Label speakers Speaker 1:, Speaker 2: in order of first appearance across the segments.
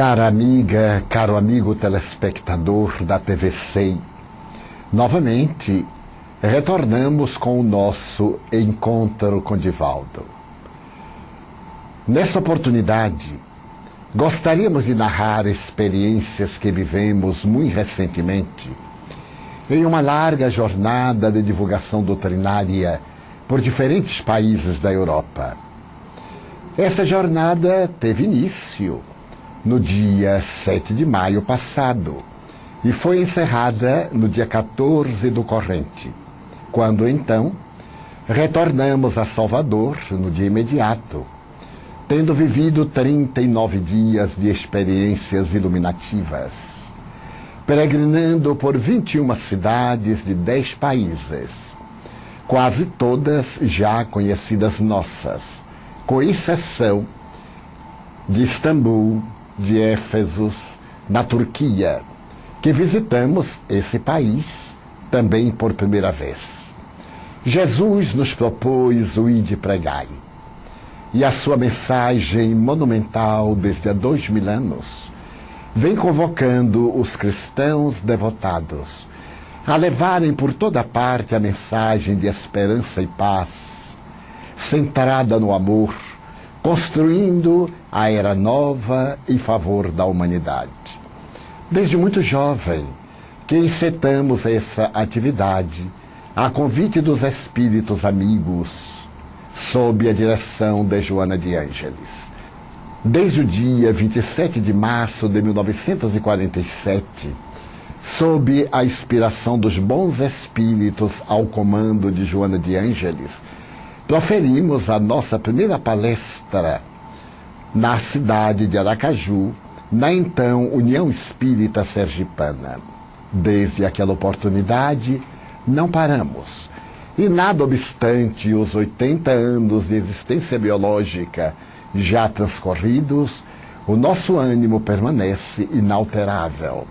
Speaker 1: Cara amiga, caro amigo telespectador da TV 100, novamente retornamos com o nosso Encontro com Divaldo. Nessa oportunidade, gostaríamos de narrar experiências que vivemos muito recentemente em uma larga jornada de divulgação doutrinária por diferentes países da Europa. Essa jornada teve início no dia 7 de maio passado e foi encerrada no dia 14 do corrente, quando então retornamos a Salvador no dia imediato, tendo vivido 39 dias de experiências iluminativas, peregrinando por 21 cidades de 10 países, quase todas já conhecidas nossas, com exceção de Istambul, de Éfeso, na Turquia, que visitamos esse país também por primeira vez. Jesus nos propôs o ide pregai, e a sua mensagem monumental desde há 2000 anos vem convocando os cristãos devotados a levarem por toda parte a mensagem de esperança e paz, centrada no amor, construindo a era nova em favor da humanidade. Desde muito jovem que encetamos essa atividade a convite dos espíritos amigos, sob a direção de Joana de Ângeles. Desde o dia 27 de março de 1947, sob a inspiração dos bons espíritos ao comando de Joana de Ângeles, proferimos a nossa primeira palestra na cidade de Aracaju, na então União Espírita Sergipana. Desde aquela oportunidade, não paramos. E nada obstante os 80 anos de existência biológica já transcorridos, o nosso ânimo permanece inalterável.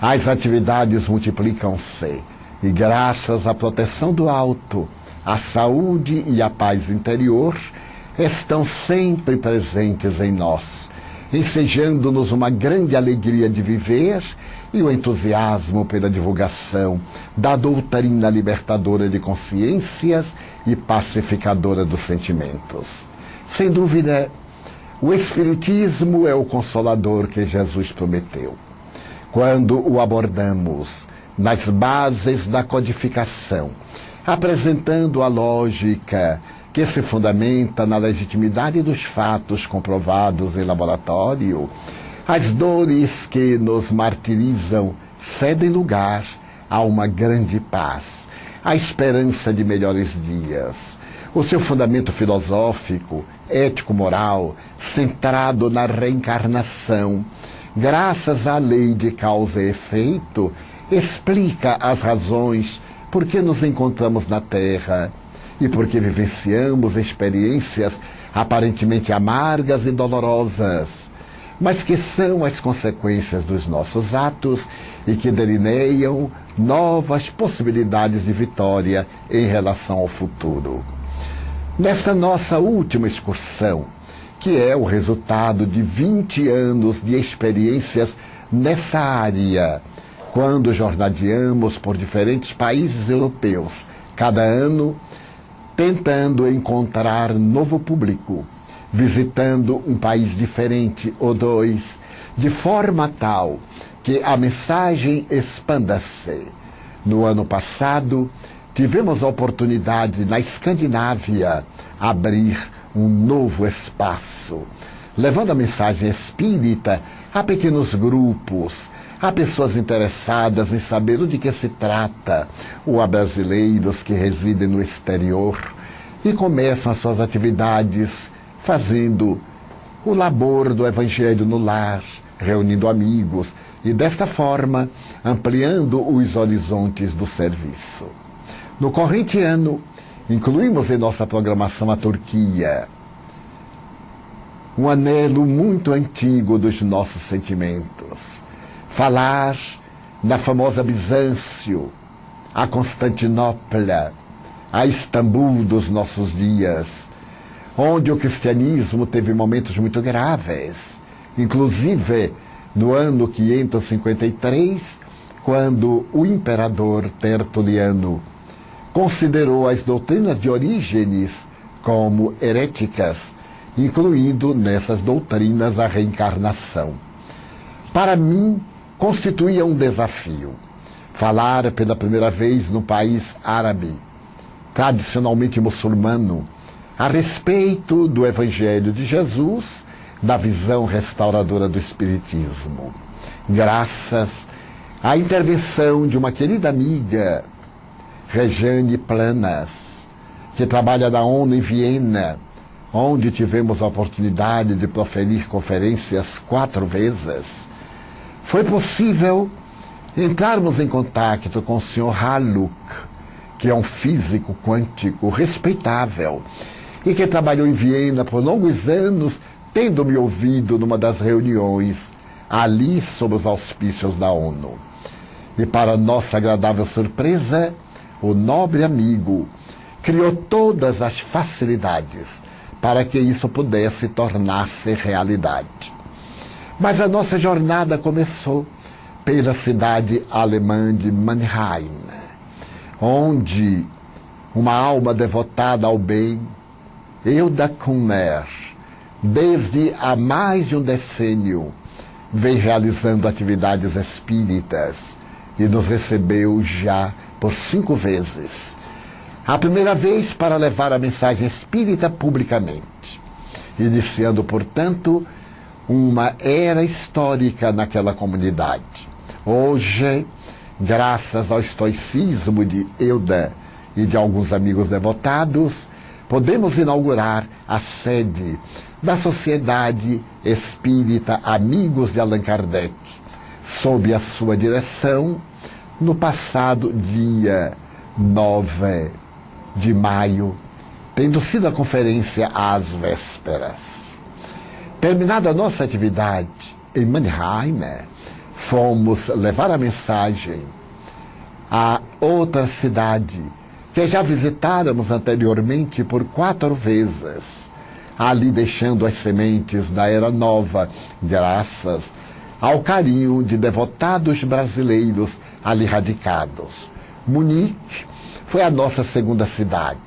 Speaker 1: As atividades multiplicam-se e, graças à proteção do alto, a saúde e a paz interior estão sempre presentes em nós, ensejando-nos uma grande alegria de viver e o entusiasmo pela divulgação da doutrina libertadora de consciências e pacificadora dos sentimentos. Sem dúvida, o Espiritismo é o consolador que Jesus prometeu. Quando o abordamos nas bases da codificação, apresentando a lógica que se fundamenta na legitimidade dos fatos comprovados em laboratório, as dores que nos martirizam cedem lugar a uma grande paz, a esperança de melhores dias. O seu fundamento filosófico, ético-moral, centrado na reencarnação, graças à lei de causa e efeito, explica as razões por que nos encontramos na Terra e por que vivenciamos experiências aparentemente amargas e dolorosas, mas que são as consequências dos nossos atos e que delineiam novas possibilidades de vitória em relação ao futuro. Nesta nossa última excursão, que é o resultado de 20 anos de experiências nessa área, quando jornadeamos por diferentes países europeus, cada ano tentando encontrar novo público, visitando um país diferente ou dois, de forma tal que a mensagem expanda-se. No ano passado, tivemos a oportunidade na Escandinávia abrir um novo espaço, levando a mensagem espírita a pequenos grupos, a pessoas interessadas em saber de que se trata, ou a brasileiros que residem no exterior e começam as suas atividades fazendo o labor do Evangelho no lar, reunindo amigos e, desta forma, ampliando os horizontes do serviço. No corrente ano, incluímos em nossa programação a Turquia, um anelo muito antigo dos nossos sentimentos. Falar na famosa Bizâncio, a Constantinopla, a Istambul dos nossos dias, onde o cristianismo teve momentos muito graves inclusive no ano 553, quando o imperador Tertuliano considerou as doutrinas de Orígenes como heréticas, incluindo nessas doutrinas a reencarnação. Para mim, constituía um desafio falar pela primeira vez no país árabe, tradicionalmente muçulmano, a respeito do Evangelho de Jesus, da visão restauradora do Espiritismo. Graças à intervenção de uma querida amiga, Rejane Planas, que trabalha na ONU em Viena, onde tivemos a oportunidade de proferir conferências 4 vezes, foi possível entrarmos em contato com o Sr. Haluk, que é um físico quântico respeitável e que trabalhou em Viena por longos anos, tendo me ouvido numa das reuniões ali sob os auspícios da ONU. E para nossa agradável surpresa, o nobre amigo criou todas as facilidades para que isso pudesse tornar-se realidade. Mas a nossa jornada começou pela cidade alemã de Mannheim, onde uma alma devotada ao bem, Euda Kummer, desde há mais de um decênio, vem realizando atividades espíritas e nos recebeu já por 5 vezes. A primeira vez para levar a mensagem espírita publicamente, iniciando, portanto, uma era histórica naquela comunidade. Hoje, graças ao estoicismo de Euda e de alguns amigos devotados, podemos inaugurar a sede da Sociedade Espírita Amigos de Allan Kardec, sob a sua direção, no passado dia 9 de maio, tendo sido a conferência às vésperas. Terminada a nossa atividade em Mannheim, fomos levar a mensagem a outra cidade que já visitáramos anteriormente por 4 vezes, ali deixando as sementes da Era Nova, graças ao carinho de devotados brasileiros ali radicados. Munique foi a nossa segunda cidade.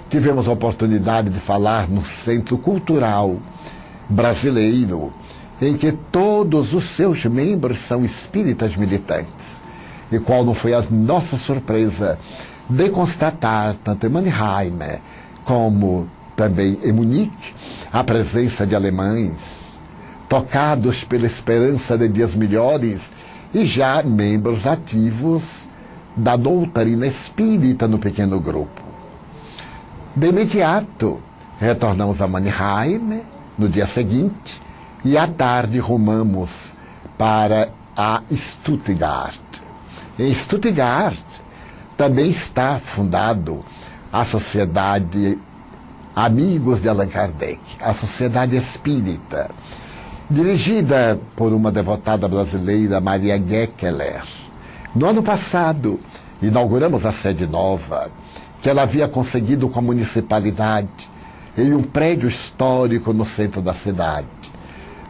Speaker 1: Tivemos a oportunidade de falar no Centro Cultural Brasileiro, em que todos os seus membros são espíritas militantes. E qual não foi a nossa surpresa de constatar, tanto em Mannheim como também em Munique, a presença de alemães, tocados pela esperança de dias melhores e já membros ativos da doutrina espírita no pequeno grupo. De imediato, retornamos a Mannheim no dia seguinte e à tarde rumamos para a Stuttgart. Em Stuttgart também está fundado a Sociedade Amigos de Allan Kardec, a Sociedade Espírita, dirigida por uma devotada brasileira, Maria Gekeler. No ano passado, inauguramos a sede nova, que ela havia conseguido com a municipalidade, em um prédio histórico no centro da cidade.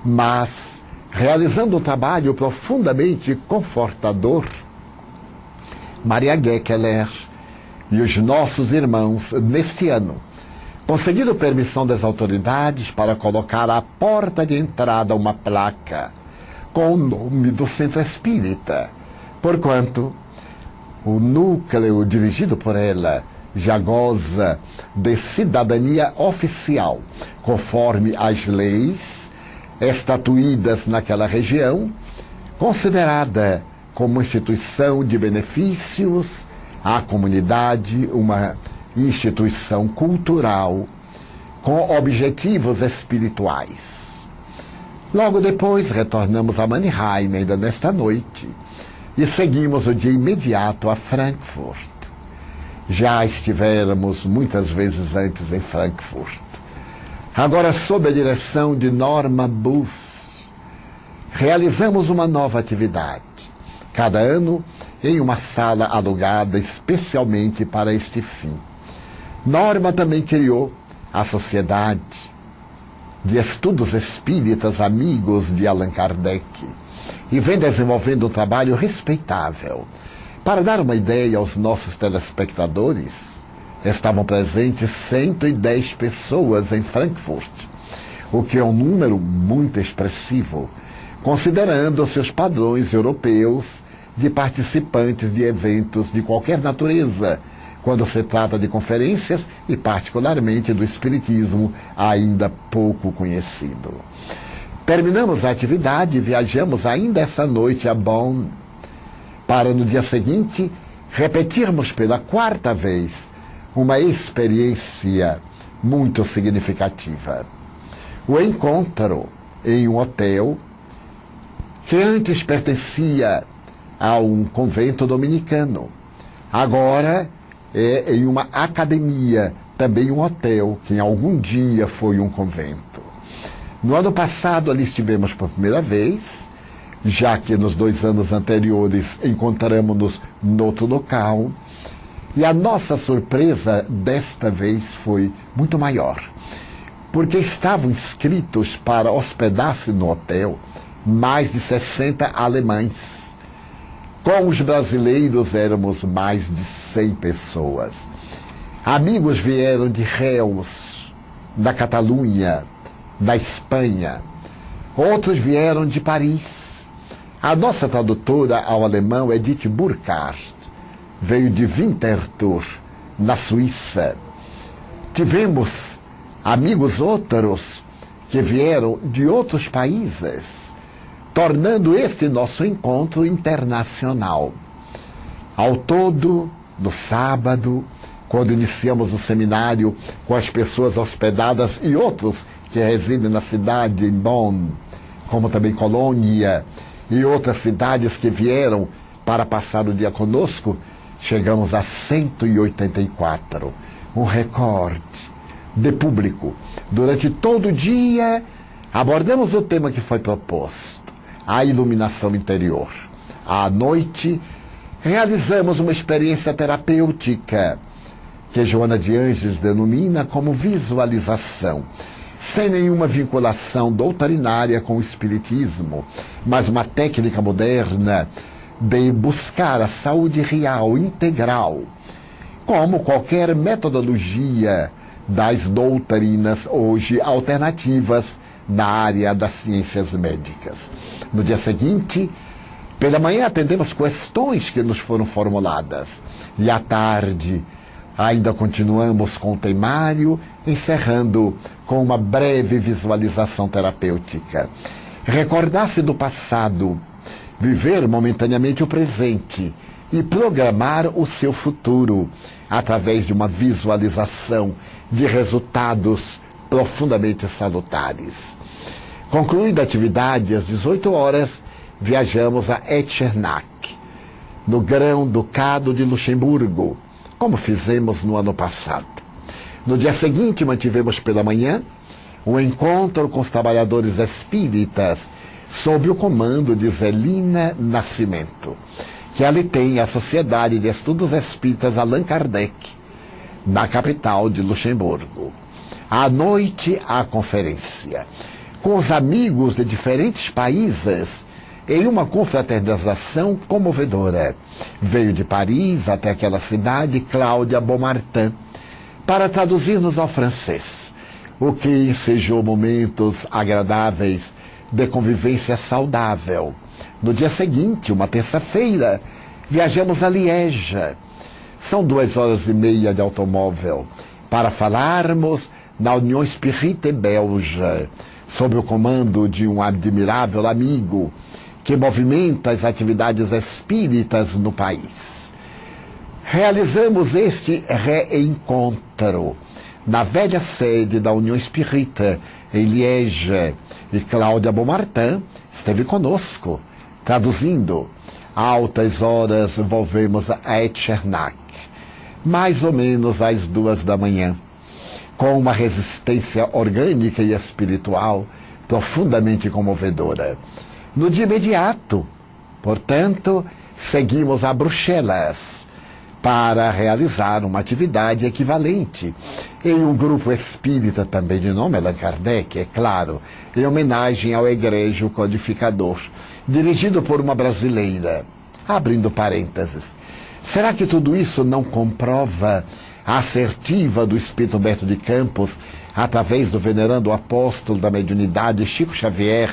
Speaker 1: Mas, realizando um trabalho profundamente confortador, Maria Gekeler e os nossos irmãos, neste ano, conseguiram permissão das autoridades para colocar à porta de entrada uma placa com o nome do Centro Espírita, porquanto o núcleo dirigido por ela já goza de cidadania oficial, conforme as leis estatuídas naquela região, considerada como instituição de benefícios à comunidade, uma instituição cultural com objetivos espirituais. Logo depois, retornamos a Mannheim, ainda nesta noite, e seguimos o dia imediato a Frankfurt. Já estivéramos muitas vezes antes em Frankfurt. Agora, sob a direção de Norma Buss, realizamos uma nova atividade, cada ano em uma sala alugada especialmente para este fim. Norma também criou a Sociedade de estudos espíritas amigos de Allan Kardec e vem desenvolvendo um trabalho respeitável. Para dar uma ideia aos nossos telespectadores, estavam presentes 110 pessoas em Frankfurt, o que é um número muito expressivo, considerando os seus padrões europeus de participantes de eventos de qualquer natureza, quando se trata de conferências e particularmente do espiritismo ainda pouco conhecido. Terminamos a atividade e viajamos ainda essa noite a Bonn, para no dia seguinte repetirmos pela quarta vez uma experiência muito significativa. O encontro em um hotel que antes pertencia a um convento dominicano, agora é em uma academia, também um hotel, que em algum dia foi um convento. No ano passado ali estivemos por primeira vez, já que nos 2 anos anteriores encontramos-nos noutro local, e a nossa surpresa desta vez foi muito maior, porque estavam inscritos para hospedar-se no hotel mais de 60 alemães. Com os brasileiros éramos mais de 100 pessoas. Amigos vieram de Reus, da Catalunha, da Espanha. Outros vieram de Paris. A nossa tradutora ao alemão, Edith Burkhardt, veio de Winterthur, na Suíça. Tivemos amigos outros que vieram de outros países, tornando este nosso encontro internacional. Ao todo, no sábado, quando iniciamos o seminário com as pessoas hospedadas e outros que residem na cidade, em Bonn, como também Colônia e outras cidades que vieram para passar o dia conosco, chegamos a 184, um recorde de público. Durante todo o dia, abordamos o tema que foi proposto, a iluminação interior. À noite, realizamos uma experiência terapêutica, que Joana de Ângeles denomina como visualização, sem nenhuma vinculação doutrinária com o espiritismo, mas uma técnica moderna de buscar a saúde real, integral, como qualquer metodologia das doutrinas hoje alternativas na área das ciências médicas. No dia seguinte, pela manhã, atendemos questões que nos foram formuladas. E à tarde, ainda continuamos com o temário, encerrando com uma breve visualização terapêutica. Recordar-se do passado, viver momentaneamente o presente e programar o seu futuro através de uma visualização de resultados profundamente salutares. Concluída a atividade, às 18 horas, viajamos a Echternach, no Grão-Ducado de Luxemburgo, como fizemos no ano passado. No dia seguinte, mantivemos pela manhã um encontro com os trabalhadores espíritas sob o comando de Zelina Nascimento, que ali tem a Sociedade de Estudos Espíritas Allan Kardec, na capital de Luxemburgo. À noite, a conferência, com os amigos de diferentes países, em uma confraternização comovedora. Veio de Paris até aquela cidade Cláudia Beaumartin, para traduzir-nos ao francês, o que ensejou momentos agradáveis de convivência saudável. No dia seguinte, uma terça-feira, viajamos a Liege. São 2h30 de automóvel para falarmos na União Espírita Belge, sob o comando de um admirável amigo que movimenta as atividades espíritas no país. Realizamos este reencontro na velha sede da União Espírita, em Liege, e Cláudia Beaumartin esteve conosco, traduzindo. Altas horas volvemos a Echternach, mais ou menos às 2h, com uma resistência orgânica e espiritual profundamente comovedora. No dia imediato, portanto, seguimos a Bruxelas, para realizar uma atividade equivalente em um grupo espírita também de nome Allan Kardec, é claro, em homenagem ao Egrégio Codificador, dirigido por uma brasileira. Abrindo parênteses, será que tudo isso não comprova a assertiva do Espírito Humberto de Campos, através do venerando apóstolo da mediunidade Chico Xavier,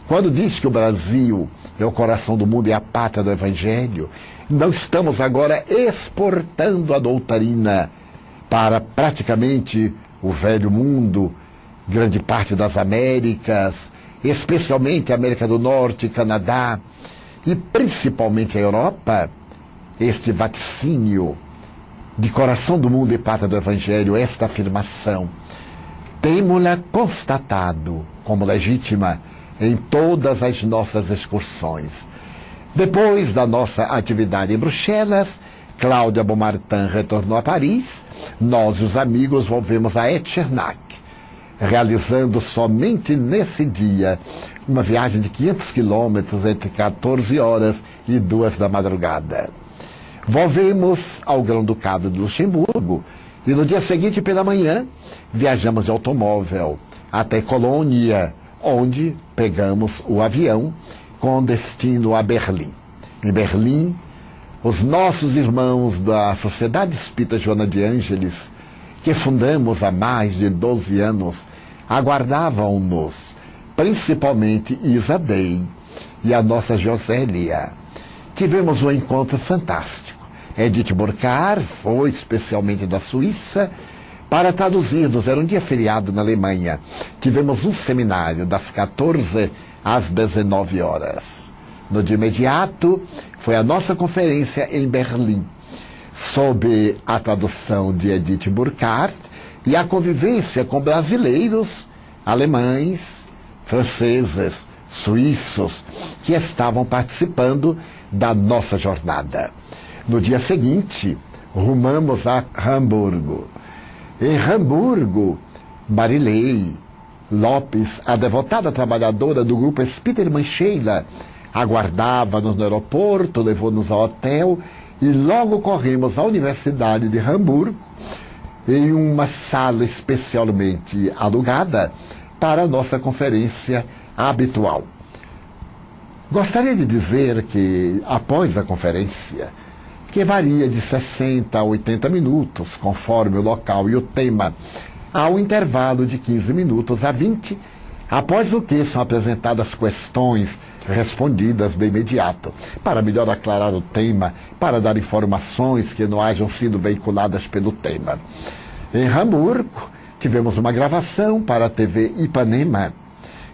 Speaker 1: quando diz que o Brasil é o coração do mundo e a pátria do Evangelho? Não estamos agora exportando a doutrina para praticamente o velho mundo, grande parte das Américas, especialmente a América do Norte, Canadá e principalmente a Europa? Este vaticínio de coração do mundo e pátria do Evangelho, esta afirmação, temo-la constatado como legítima em todas as nossas excursões. Depois da nossa atividade em Bruxelas, Cláudia Beaumartin retornou a Paris. Nós, os amigos, volvemos a Echternach, realizando somente nesse dia uma viagem de 500 quilômetros entre 14 horas e 2 da madrugada. Volvemos ao Grão-Ducado de Luxemburgo e no dia seguinte, pela manhã, viajamos de automóvel até Colônia, onde pegamos o avião com destino a Berlim. Em Berlim, os nossos irmãos da Sociedade Espírita Joana de Ângeles, que fundamos há mais de 12 anos, aguardavam-nos, principalmente Isa Day e a nossa Josélia. Tivemos um encontro fantástico. Edith Burkhardt foi especialmente da Suíça para traduzir-nos. Era um dia feriado na Alemanha. Tivemos um seminário das 14 às 19 horas. No dia imediato, foi a nossa conferência em Berlim, sob a tradução de Edith Burkhardt e a convivência com brasileiros, alemães, franceses, suíços, que estavam participando da nossa jornada. No dia seguinte, rumamos a Hamburgo. Em Hamburgo, Marilei Lopes, a devotada trabalhadora do grupo Espírita Irmã Sheila, aguardava-nos no aeroporto, levou-nos ao hotel e logo corremos à Universidade de Hamburgo, em uma sala especialmente alugada para a nossa conferência habitual. Gostaria de dizer que, após a conferência, que varia de 60 a 80 minutos, conforme o local e o tema, há um intervalo de 15 minutos a 20, após o que são apresentadas questões respondidas de imediato, para melhor aclarar o tema, para dar informações que não hajam sido veiculadas pelo tema. Em Hamburgo, tivemos uma gravação para a TV Ipanema,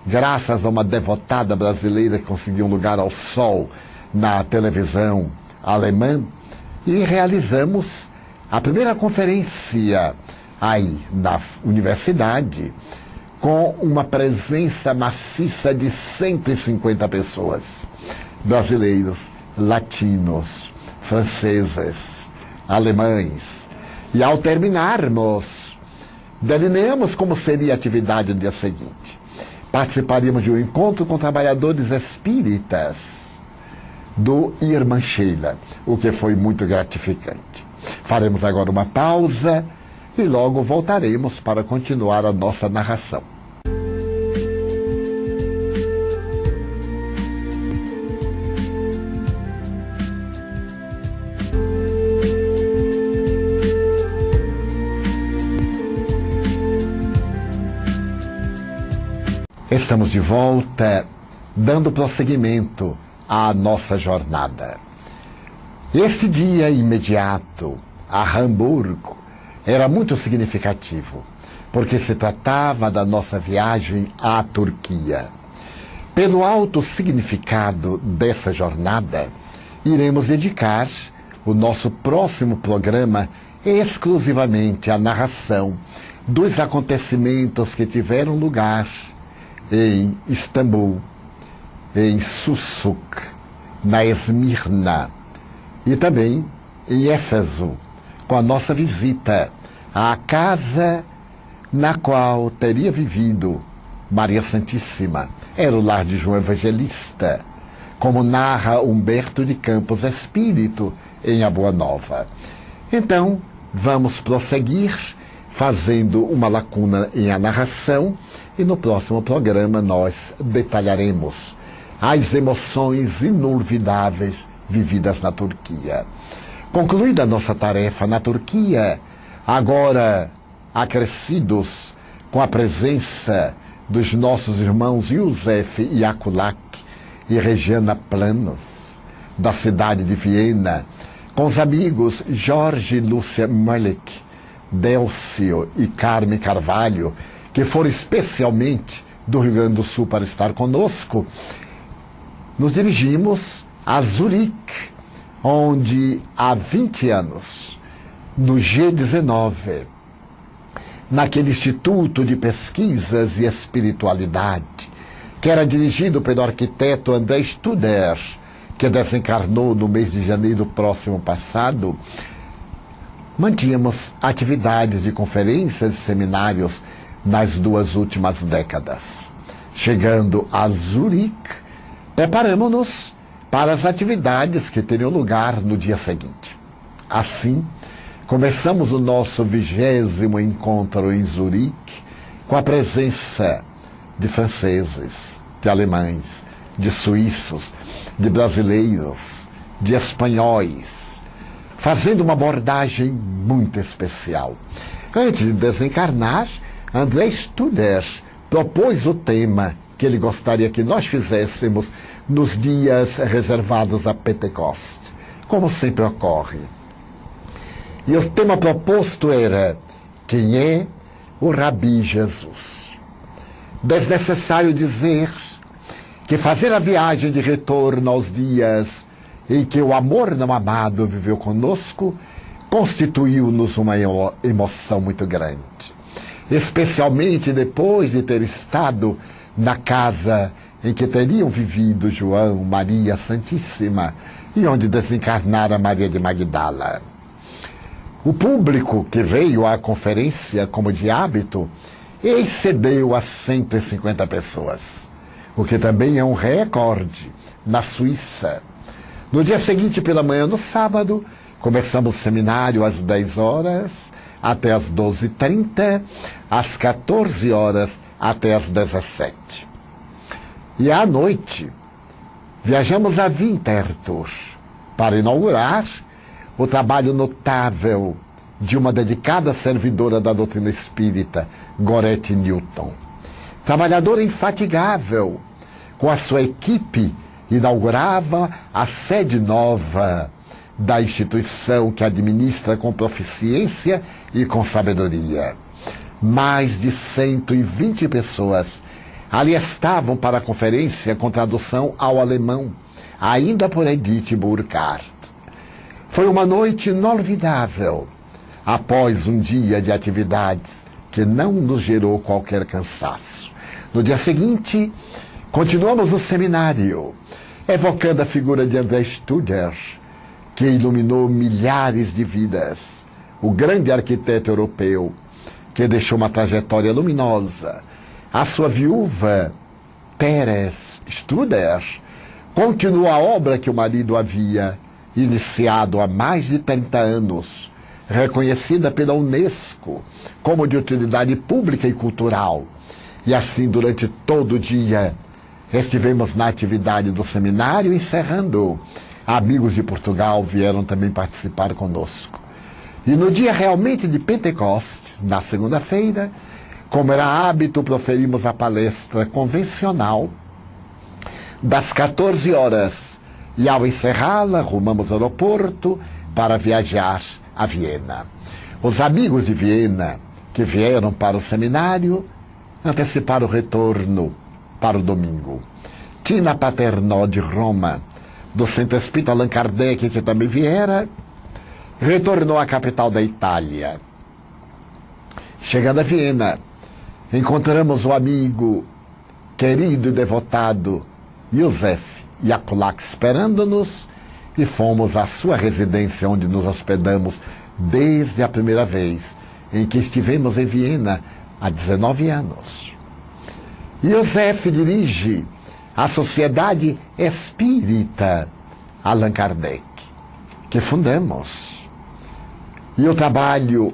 Speaker 1: graças a uma devotada brasileira que conseguiu um lugar ao sol na televisão alemã, e realizamos a primeira conferência aí na universidade, com uma presença maciça de 150 pessoas, brasileiros, latinos, franceses, alemães. E ao terminarmos, delineamos como seria a atividade no dia seguinte. Participaríamos de um encontro com trabalhadores espíritas do Irmã Sheila, o que foi muito gratificante. Faremos agora uma pausa e logo voltaremos para continuar a nossa narração. Estamos de volta, dando prosseguimento à nossa jornada. Esse dia imediato a Hamburgo era muito significativo, porque se tratava da nossa viagem à Turquia. Pelo alto significado dessa jornada, iremos dedicar o nosso próximo programa exclusivamente à narração dos acontecimentos que tiveram lugar em Istambul, em Sussuk, na Esmirna e também em Éfeso, com a nossa visita à casa na qual teria vivido Maria Santíssima. Era o lar de João Evangelista, como narra Humberto de Campos, espírito em A Boa Nova. Então, vamos prosseguir fazendo uma lacuna em a narração e no próximo programa nós detalharemos as emoções inolvidáveis vividas na Turquia. Concluída a nossa tarefa na Turquia, agora acrescidos com a presença dos nossos irmãos Yusef Yakulak e Regiana Planos, da cidade de Viena, com os amigos Jorge e Lúcia Malik, Délcio e Carmen Carvalho, que foram especialmente do Rio Grande do Sul para estar conosco, nos dirigimos a Zurique, onde há 20 anos, no G19, naquele Instituto de Pesquisas e Espiritualidade, que era dirigido pelo arquiteto André Studer, que desencarnou no mês de janeiro próximo passado, mantínhamos atividades de conferências e seminários nas 2 últimas décadas. Chegando a Zurique, preparamos-nos para as atividades que teriam lugar no dia seguinte. Assim, começamos o nosso 20º encontro em Zurique com a presença de franceses, de alemães, de suíços, de brasileiros, de espanhóis, fazendo uma abordagem muito especial. Antes de desencarnar, André Studer propôs o tema que ele gostaria que nós fizéssemos nos dias reservados a Pentecoste, como sempre ocorre. E o tema proposto era: quem é o Rabi Jesus? Desnecessário dizer que fazer a viagem de retorno aos dias em que o amor não amado viveu conosco constituiu-nos uma emoção muito grande. Especialmente depois de ter estado na casa em que teriam vivido João, Maria Santíssima e onde desencarnara Maria de Magdala. O público que veio à conferência, como de hábito, excedeu a 150 pessoas, o que também é um recorde na Suíça. No dia seguinte, pela manhã, no sábado, começamos o seminário às 10 horas até às 12h30, às 14 horas até às 17h. E à noite, viajamos a Winterthur para inaugurar o trabalho notável de uma dedicada servidora da doutrina espírita, Gorete Newton. Trabalhadora infatigável, com a sua equipe, inaugurava a sede nova da instituição que administra com proficiência e com sabedoria. Mais de 120 pessoas ali estavam para a conferência com tradução ao alemão, ainda por Edith Burkhardt. Foi uma noite inolvidável, após um dia de atividades que não nos gerou qualquer cansaço. No dia seguinte, continuamos o seminário, evocando a figura de André Studer, que iluminou milhares de vidas, o grande arquiteto europeu, que deixou uma trajetória luminosa. A sua viúva, Teres Studer, continuou a obra que o marido havia iniciado há mais de 30 anos, reconhecida pela Unesco como de utilidade pública e cultural. E assim, durante todo o dia, estivemos na atividade do seminário, encerrando. Amigos de Portugal vieram também participar conosco. E no dia realmente de Pentecostes, na segunda-feira, como era hábito, proferimos a palestra convencional das 14 horas. E ao encerrá-la, rumamos ao aeroporto para viajar a Viena. Os amigos de Viena que vieram para o seminário anteciparam o retorno para o domingo. Tina Paternò, de Roma, do Centro Espírita Allan Kardec, que também viera, retornou à capital da Itália. Chegando a Viena, encontramos o amigo querido e devotado Yusef Yakulak esperando-nos e fomos à sua residência, onde nos hospedamos desde a primeira vez em que estivemos em Viena há 19 anos. Yusef dirige a Sociedade Espírita Allan Kardec. que fundamos. E o trabalho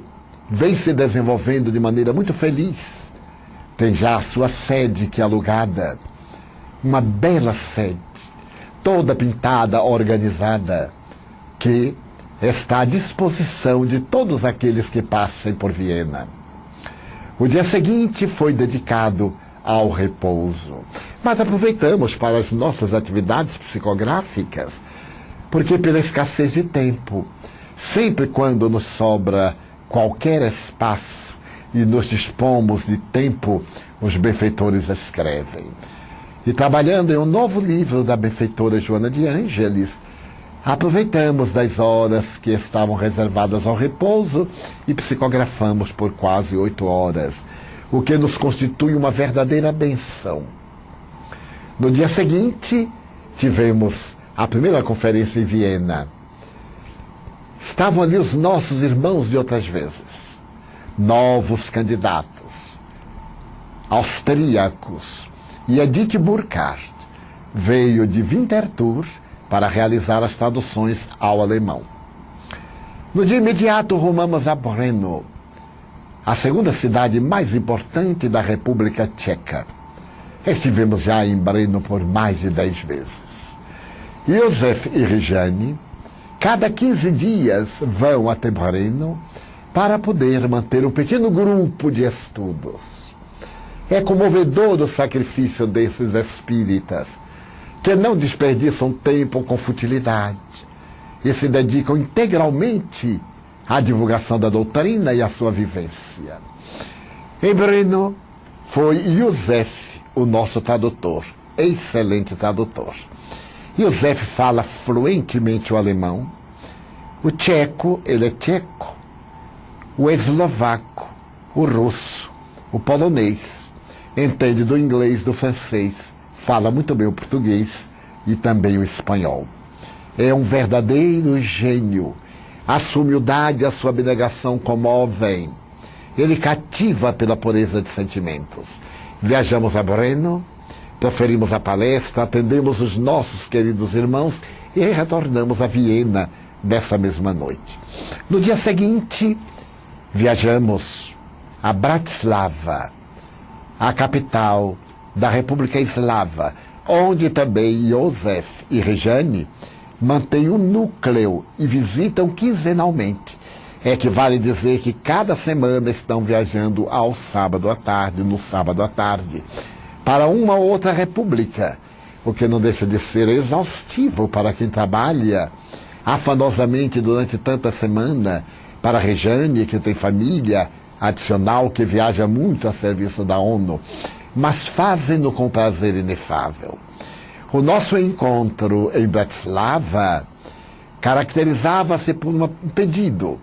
Speaker 1: vem se desenvolvendo de maneira muito feliz. Tem já a sua sede que é alugada, uma bela sede, toda pintada, organizada, que está à disposição de todos aqueles que passem por Viena. O dia seguinte foi dedicado ao repouso. Mas aproveitamos para as nossas atividades psicográficas, porque pela escassez de tempo, sempre quando nos sobra qualquer espaço e nos dispomos de tempo, os benfeitores escrevem. E trabalhando em um novo livro da benfeitora Joana de Ângeles, aproveitamos das horas que estavam reservadas ao repouso e psicografamos por quase 8 horas, o que nos constitui uma verdadeira bênção. No dia seguinte, tivemos a primeira conferência em Viena. Estavam ali os nossos irmãos de outras vezes, novos candidatos, austríacos, e Edith Burkhardt veio de Winterthur para realizar as traduções ao alemão. No dia imediato, rumamos a Brno, a segunda cidade mais importante da República Tcheca. Estivemos já em Brno por mais de 10 vezes. Josef e Rejane, cada 15 dias, vão até Brno para poder manter um pequeno grupo de estudos. É comovedor o sacrifício desses espíritas, que não desperdiçam tempo com futilidade e se dedicam integralmente à divulgação da doutrina e à sua vivência. Em Brno foi Josef, o nosso tradutor, excelente tradutor. Josef fala fluentemente o alemão, o tcheco, ele é tcheco, o eslovaco, o russo, o polonês, entende do inglês, do francês, fala muito bem o português e também o espanhol. É um verdadeiro gênio. A sua humildade e a sua abnegação comovem. Ele cativa pela pureza de sentimentos. Viajamos a Brno, proferimos a palestra, atendemos os nossos queridos irmãos e retornamos a Viena nessa mesma noite. No dia seguinte, viajamos a Bratislava, a capital da República Eslava, onde também Josef e Rejane mantêm um núcleo e visitam quinzenalmente. É que vale dizer que cada semana estão viajando ao sábado à tarde, no sábado à tarde, para uma ou outra república, o que não deixa de ser exaustivo para quem trabalha afanosamente durante tanta semana, para Rejane, que tem família adicional, que viaja muito a serviço da ONU, mas fazem-no com prazer inefável. O nosso encontro em Bratislava caracterizava-se por um pedido,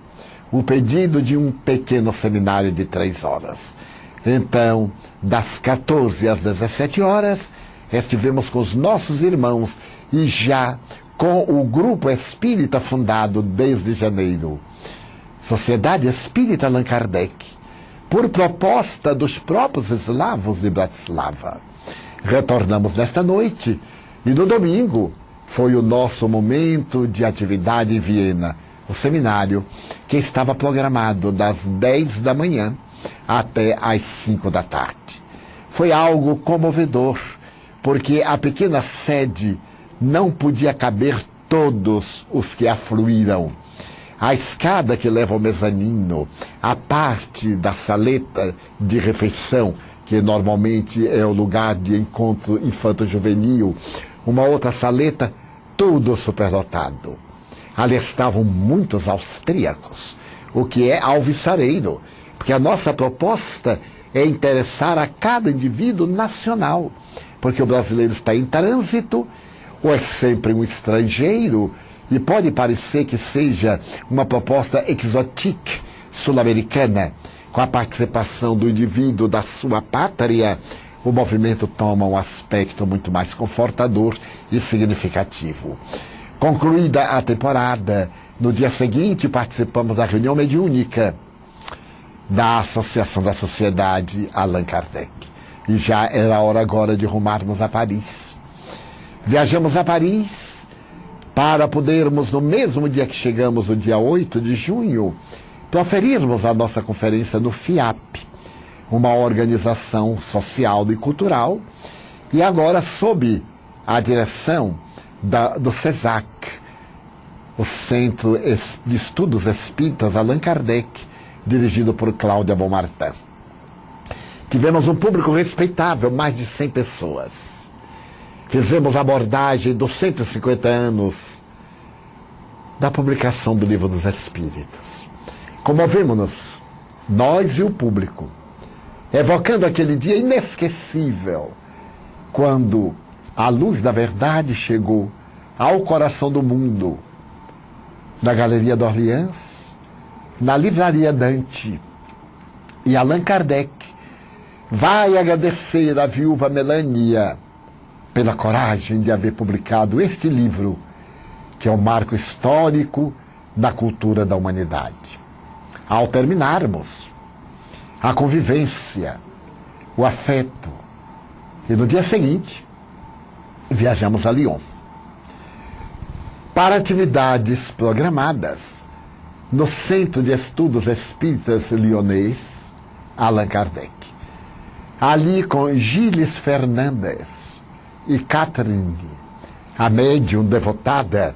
Speaker 1: o pedido de um pequeno seminário de 3 horas. Então, das 14 às 17 horas, estivemos com os nossos irmãos e já com o grupo espírita fundado desde janeiro, Sociedade Espírita Allan Kardec, por proposta dos próprios eslavos de Bratislava. Retornamos nesta noite e no domingo foi o nosso momento de atividade em Viena, o seminário que estava programado das 10 da manhã até às 5 da tarde. Foi algo comovedor, porque a pequena sede não podia caber todos os que afluíram. A escada que leva ao mezanino, a parte da saleta de refeição, que normalmente é o lugar de encontro infanto-juvenil, uma outra saleta, tudo superlotado. Ali estavam muitos austríacos, o que é alvissareiro, porque a nossa proposta é interessar a cada indivíduo nacional, porque o brasileiro está em trânsito, ou é sempre um estrangeiro, e pode parecer que seja uma proposta exotique sul-americana, com a participação do indivíduo da sua pátria, o movimento toma um aspecto muito mais confortador e significativo. Concluída a temporada, no dia seguinte participamos da reunião mediúnica da Associação da Sociedade Allan Kardec. E já era hora agora de rumarmos a Paris. Viajamos a Paris para podermos, no mesmo dia que chegamos, o dia 8 de junho, proferirmos a nossa conferência no FIAP, uma organização social e cultural, e agora sob a direção do CESAC, o Centro de Estudos Espíritas Allan Kardec, dirigido por Cláudia Beaumartin. Tivemos um público respeitável, mais de 100 pessoas. Fizemos a abordagem dos 150 anos da publicação do Livro dos Espíritos. Comovemos-nos, nós e o público, evocando aquele dia inesquecível, quando a luz da verdade chegou ao coração do mundo, na Galeria d'Orléans, na Livraria Dante. E Allan Kardec vai agradecer à viúva Melania pela coragem de haver publicado este livro, que é um marco histórico da cultura da humanidade. Ao terminarmos, a convivência, o afeto, e no dia seguinte, viajamos a Lyon para atividades programadas no Centro de Estudos Espíritas Lyonnês, Allan Kardec. Ali com Gilles Fernandes e Catherine, a médium devotada,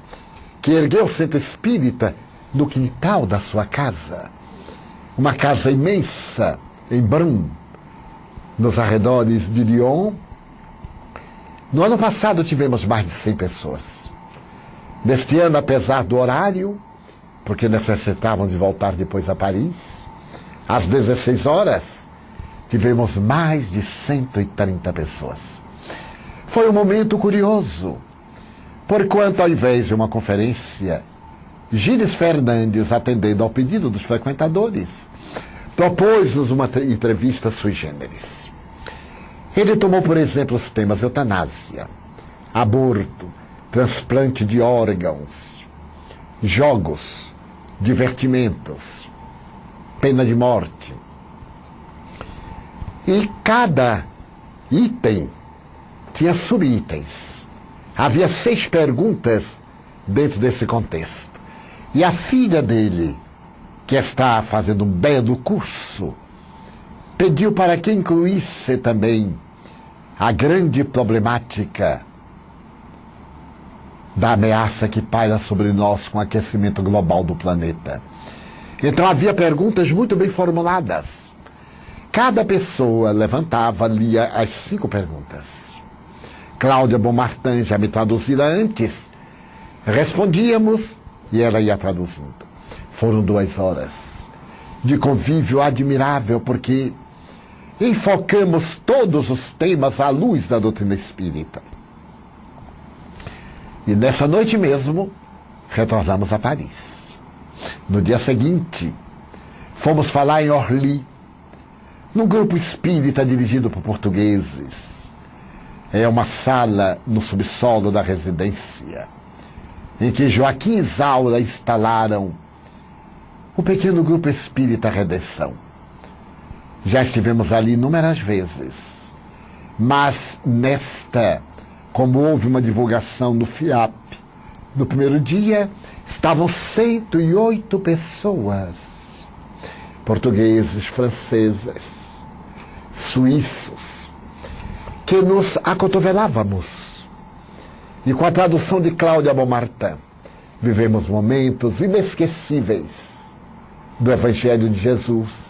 Speaker 1: que ergueu o centro espírita no quintal da sua casa. Uma casa imensa em Brum, nos arredores de Lyon. No ano passado tivemos mais de 100 pessoas. Neste ano, apesar do horário, porque necessitávamos de voltar depois a Paris, às 16 horas, tivemos mais de 130 pessoas. Foi um momento curioso, porquanto ao invés de uma conferência, Gilles Fernandes, atendendo ao pedido dos frequentadores, propôs-nos uma entrevista sui generis. Ele tomou, por exemplo, os temas eutanásia, aborto, transplante de órgãos, jogos, divertimentos, pena de morte. E cada item tinha subitens. Havia 6 perguntas dentro desse contexto. E a filha dele, que está fazendo um belo curso, pediu para que incluísse também a grande problemática da ameaça que paira sobre nós com o aquecimento global do planeta. Então havia perguntas muito bem formuladas. Cada pessoa levantava, lia as 5 perguntas. Cláudia Beaumartin já me traduzira antes. Respondíamos e ela ia traduzindo. Foram 2 horas de convívio admirável, porque enfocamos todos os temas à luz da doutrina espírita. E nessa noite mesmo, retornamos a Paris. No dia seguinte, fomos falar em Orly, num grupo espírita dirigido por portugueses. É uma sala no subsolo da residência, em que Joaquim e Isaura instalaram o pequeno grupo espírita Redenção. Já estivemos ali inúmeras vezes, mas como houve uma divulgação no FIAP, no primeiro dia, estavam 108 pessoas, portugueses, franceses, suíços, que nos acotovelávamos. E com a tradução de Cláudia Beaumartin, vivemos momentos inesquecíveis do Evangelho de Jesus,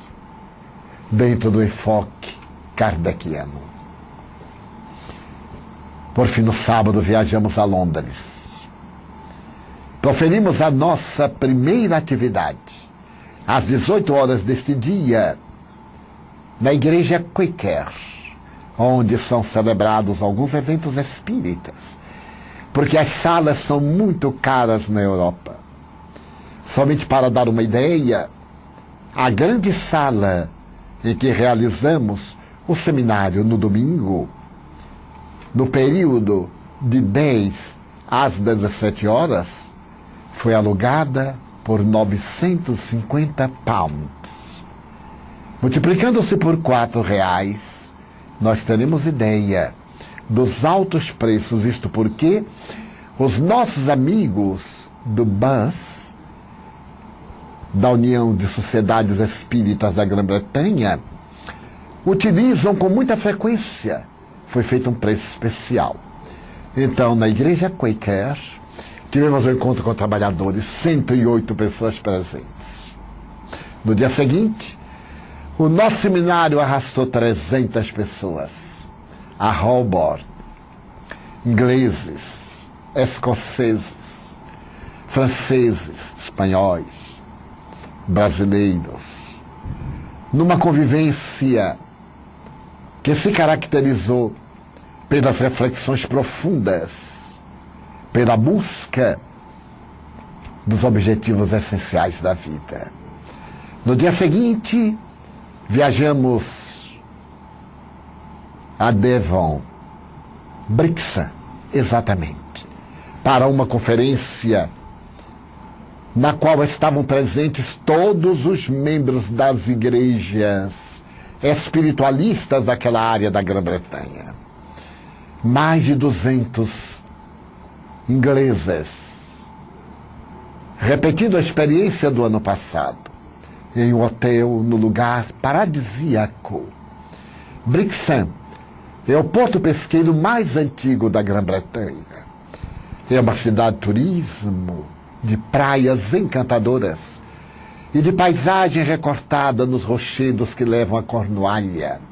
Speaker 1: dentro do enfoque kardeciano. Por fim, no sábado, viajamos a Londres. Proferimos a nossa primeira atividade, às 18 horas deste dia, na Igreja Quaker, onde são celebrados alguns eventos espíritas, porque as salas são muito caras na Europa. Somente para dar uma ideia, a grande sala em que realizamos o seminário no domingo, no período de 10 às 17 horas, foi alugada por 950 pounds. Multiplicando-se por R$4, nós teremos ideia dos altos preços, isto porque Os nossos amigos do BUS, da União de Sociedades Espíritas da Grã-Bretanha, utilizam com muita frequência. Foi feito um preço especial. Então, na Igreja Quaker, tivemos um encontro com trabalhadores, 108 pessoas presentes. No dia seguinte, o nosso seminário arrastou 300 pessoas. A Holborn, ingleses, escoceses, franceses, espanhóis, brasileiros, numa convivência que se caracterizou pelas reflexões profundas, pela busca dos objetivos essenciais da vida. No dia seguinte, viajamos a Devon, Brixham, exatamente, para uma conferência na qual estavam presentes todos os membros das igrejas espiritualistas daquela área da Grã-Bretanha. Mais de 200 ingleses, repetindo a experiência do ano passado, em um hotel no lugar paradisíaco. Brixham é o porto pesqueiro mais antigo da Grã-Bretanha. É uma cidade de turismo, de praias encantadoras e de paisagem recortada nos rochedos que levam a Cornualha.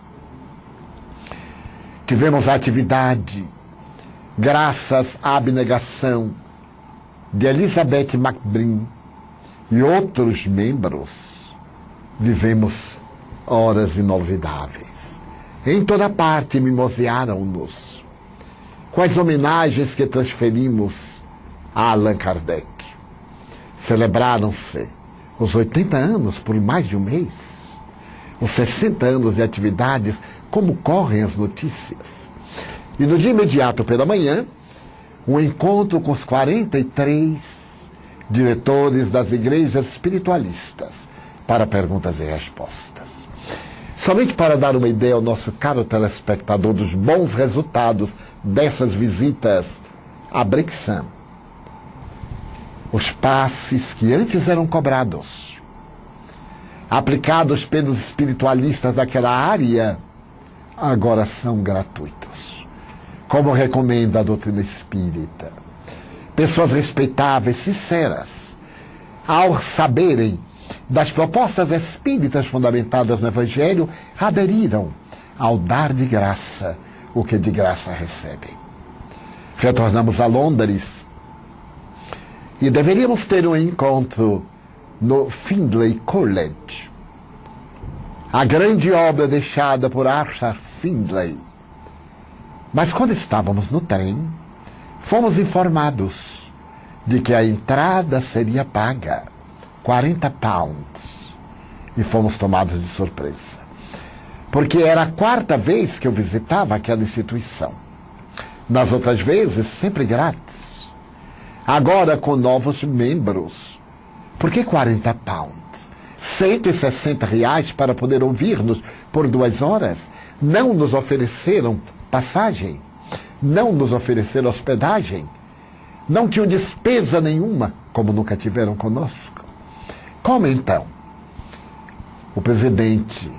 Speaker 1: Tivemos a atividade, graças à abnegação de Elizabeth MacBreen e outros membros, vivemos horas inolvidáveis. Em toda parte mimosearam-nos com as homenagens que transferimos a Allan Kardec. Celebraram-se os 80 anos por mais de um mês, os 60 anos de atividades, como correm as notícias. E no dia imediato pela manhã, um encontro com os 43 diretores das igrejas espiritualistas para perguntas e respostas. Somente para dar uma ideia ao nosso caro telespectador dos bons resultados dessas visitas a Brixham, os passes que antes eram cobrados, aplicados pelos espiritualistas daquela área, agora são gratuitos, como recomenda a doutrina espírita. Pessoas respeitáveis, sinceras, ao saberem das propostas espíritas fundamentadas no Evangelho, aderiram ao dar de graça o que de graça recebem. Retornamos a Londres e deveríamos ter um encontro no Findlay College, a grande obra deixada por Arthur Findlay. Mas quando estávamos no trem, fomos informados de que a entrada seria paga, 40 pounds, e fomos tomados de surpresa, porque era a 4ª vez que eu visitava aquela instituição. Nas outras vezes, sempre grátis. Agora com novos membros. Por que 40 pounds? R$160 para poder ouvir-nos por 2 horas? Não nos ofereceram passagem, não nos ofereceram hospedagem, não tinham despesa nenhuma, como nunca tiveram conosco. Como então? O presidente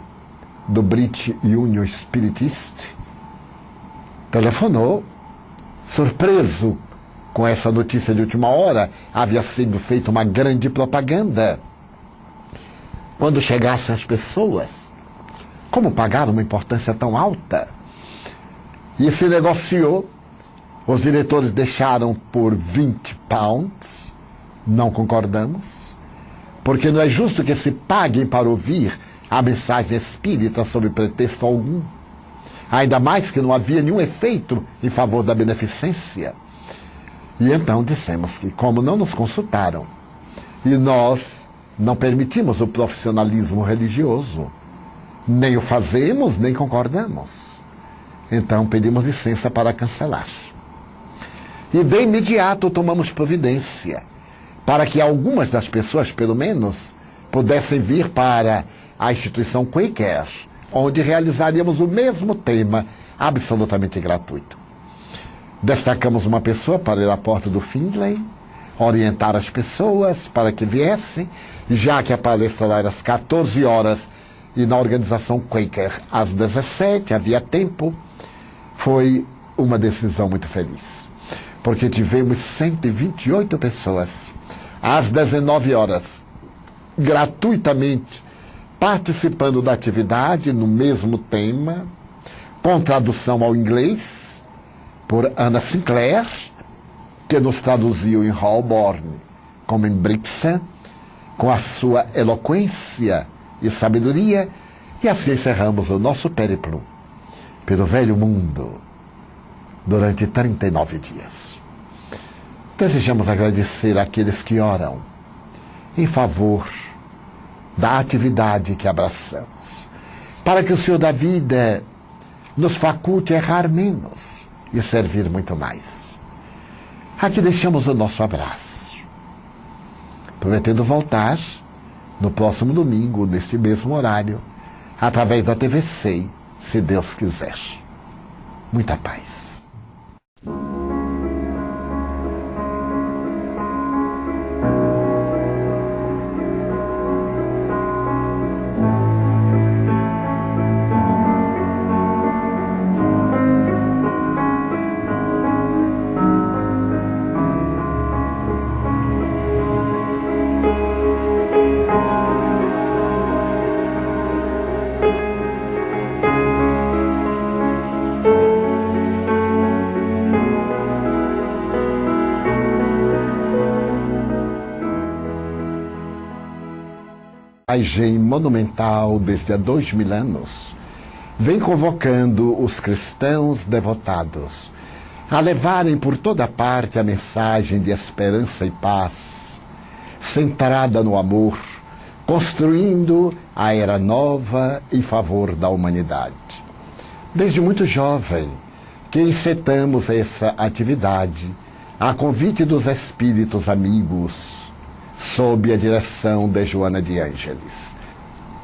Speaker 1: do British Union Spiritist telefonou, surpreso com essa notícia de última hora. Havia sido feita uma grande propaganda. Quando chegassem as pessoas, como pagar uma importância tão alta? E se negociou, os diretores deixaram por 20 pounds, não concordamos, porque não é justo que se paguem para ouvir a mensagem espírita sob pretexto algum, ainda mais que não havia nenhum efeito em favor da beneficência. E então dissemos que, como não nos consultaram, e nós não permitimos o profissionalismo religioso, nem o fazemos, nem concordamos, então pedimos licença para cancelar. E de imediato tomamos providência para que algumas das pessoas, pelo menos, pudessem vir para a instituição Quaker, onde realizaríamos o mesmo tema, absolutamente gratuito. Destacamos uma pessoa para ir à porta do Findlay, orientar as pessoas para que viessem, já que a palestra lá era às 14 horas e na organização Quaker às 17, havia tempo. Foi uma decisão muito feliz, porque tivemos 128 pessoas às 19 horas, gratuitamente, participando da atividade no mesmo tema, com tradução ao inglês, por Anna Sinclair, que nos traduziu em Holborn, como em Brixton, com a sua eloquência e sabedoria, e assim encerramos o nosso périplo pelo velho mundo durante 39 dias. Desejamos agradecer àqueles que oram em favor da atividade que abraçamos, para que o Senhor da vida nos faculte errar menos e servir muito mais. Aqui deixamos o nosso abraço, prometendo voltar no próximo domingo, neste mesmo horário, através da TVC, se Deus quiser. Muita paz. A paisagem monumental desde há 2000 anos vem convocando os cristãos devotados a levarem por toda parte a mensagem de esperança e paz, centrada no amor, construindo a era nova em favor da humanidade. Desde muito jovem que encetamos essa atividade a convite dos espíritos amigos, sob a direção de Joana de Ângeles.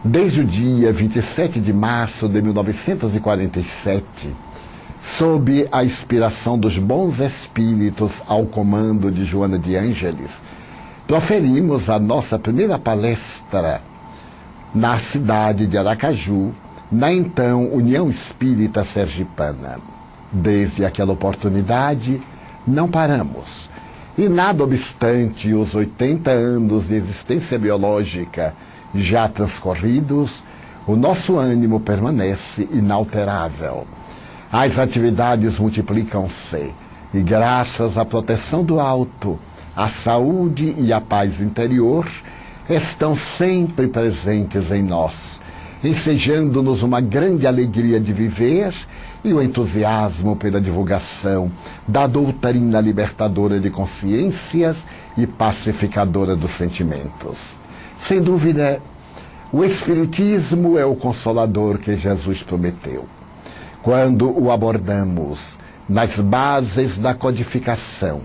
Speaker 1: Desde o dia 27 de março de 1947, sob a inspiração dos bons espíritos ao comando de Joana de Ângeles, proferimos a nossa primeira palestra na cidade de Aracaju, na então União Espírita Sergipana. Desde aquela oportunidade, não paramos. E nada obstante os 80 anos de existência biológica já transcorridos, o nosso ânimo permanece inalterável. As atividades multiplicam-se e, graças à proteção do alto, a saúde e a paz interior estão sempre presentes em nós, ensejando-nos uma grande alegria de viver e o entusiasmo pela divulgação da doutrina libertadora de consciências e pacificadora dos sentimentos. Sem dúvida, o Espiritismo é o consolador que Jesus prometeu. Quando o abordamos nas bases da codificação,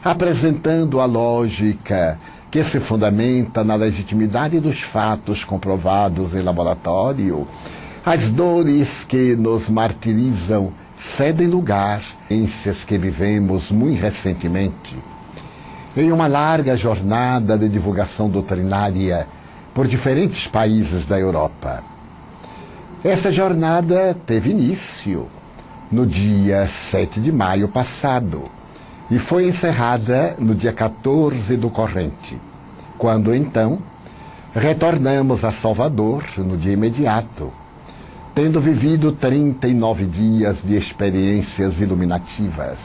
Speaker 1: apresentando a lógica que se fundamenta na legitimidade dos fatos comprovados em laboratório, as dores que nos martirizam cedem lugar a experiências que vivemos muito recentemente, em uma larga jornada de divulgação doutrinária por diferentes países da Europa. Essa jornada teve início no dia 7 de maio passado e foi encerrada no dia 14 do corrente, quando então retornamos a Salvador no dia imediato, tendo vivido 39 dias de experiências iluminativas,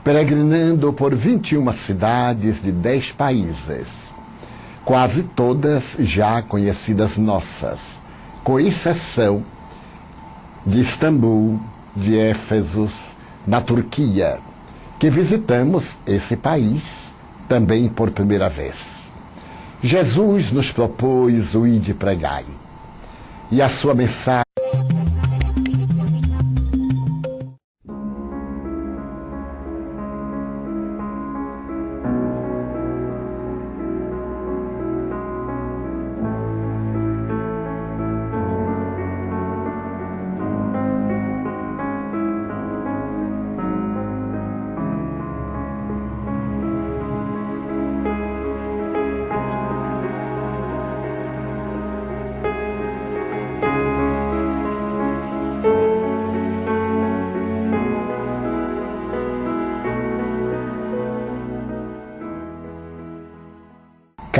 Speaker 1: peregrinando por 21 cidades de 10 países, quase todas já conhecidas nossas, com exceção de Istambul, de Éfeso, na Turquia, que visitamos esse país também por primeira vez. Jesus nos propôs o ide pregai, e a sua mensagem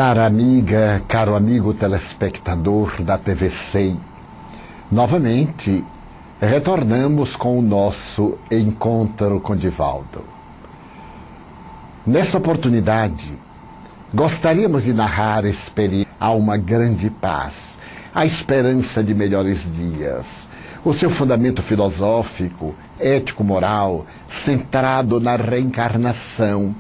Speaker 1: Cara amiga, caro amigo telespectador da TV 100, novamente retornamos com o nosso encontro com Divaldo. Nessa oportunidade, gostaríamos de narrar a uma grande paz, a esperança de melhores dias, o seu fundamento filosófico, ético-moral, centrado na reencarnação,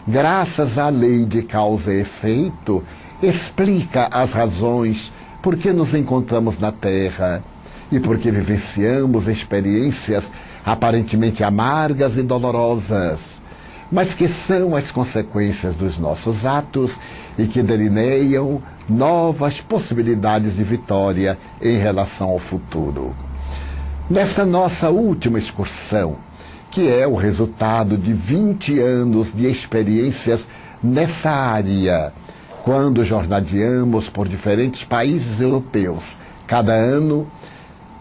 Speaker 1: graças à lei de causa e efeito, explica as razões por que nos encontramos na Terra e por que vivenciamos experiências aparentemente amargas e dolorosas, mas que são as consequências dos nossos atos e que delineiam novas possibilidades de vitória em relação ao futuro. Nesta nossa última excursão, que é o resultado de 20 anos de experiências nessa área, quando jornadeamos por diferentes países europeus, cada ano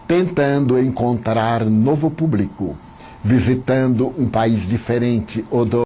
Speaker 1: tentando encontrar novo público, visitando um país diferente ou do